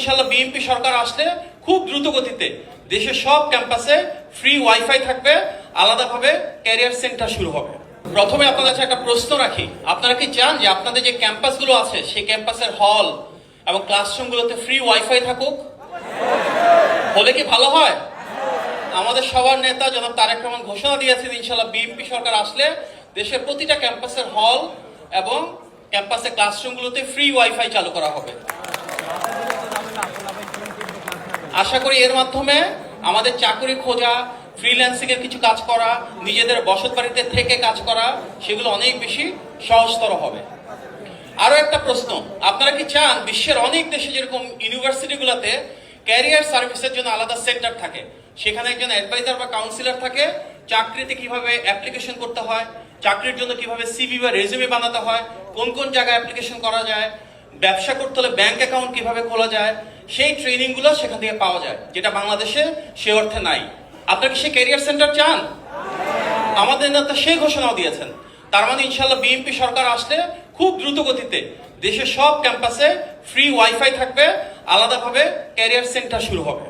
ইনশাআল্লাহ বিএনপি সরকার আসলে খুব দ্রুত গতিতে দেশের সব ক্যাম্পাসে ফ্রি ওয়াইফাই থাকবে, আলাদাভাবে ক্যারিয়ার সেন্টার শুরু হবে। প্রথমে আপনাদের কাছে একটা প্রশ্ন রাখি, আপনারা কি চান যে আপনাদের যে ক্যাম্পাসগুলো আছে সেই ক্যাম্পাসের হল এবং ক্লাসরুমগুলোতে ফ্রি ওয়াইফাই থাকুক? হলে কি ভালো হয়? আমাদের সবার নেতা জনাব তারেক রহমান ঘোষণা দিয়েছেন ইনশাআল্লাহ বিএনপি সরকার আসলে দেশের প্রতিটা ক্যাম্পাসের হল এবং ক্যাম্পাসের ক্লাসরুমগুলোতে ফ্রি ওয়াইফাই চালু করা হবে। আশা করি এর মাধ্যমে আমাদের চাকরি খোঁজা, ফ্রিল্যান্সিং এর কিছু কাজ করা, নিজেদের বসত বাড়িতে থেকে কাজ করা, সেগুলো অনেক বেশি সহজতর হবে। আরো একটা প্রশ্ন, আপনারা কি চান বিশ্বের অনেক দেশে যেরকম ইউনিভার্সিটিগুলোতে ক্যারিয়ার সার্ভিসের জন্য আলাদা সেন্টার থাকে, সেখানে একজন অ্যাডভাইজার বা কাউন্সিলর থাকে, চাকরিতে কিভাবে অ্যাপ্লিকেশন করতে হয়, চাকরির জন্য কিভাবে সিভি বা রেজুমে বানাতে হয়, কোন কোন জায়গায় অ্যাপ্লিকেশন করা যায়, ব্যবসা করতে হলে ব্যাংক অ্যাকাউন্ট কিভাবে খোলা যায়, সেই ট্রেনিং গুলো সেখান থেকে পাওয়া যায়, যেটা বাংলাদেশে সে অর্থে নাই। আপনারা কি সেই ক্যারিয়ার সেন্টার চান? আমাদের নেতা সেই ঘোষণাও দিয়েছেন। তার মানে ইনশাআল্লাহ বিএনপি সরকার আসলে খুব দ্রুত গতিতে দেশের সব ক্যাম্পাসে ফ্রি ওয়াইফাই থাকবে, আলাদাভাবে ক্যারিয়ার সেন্টার শুরু হবে।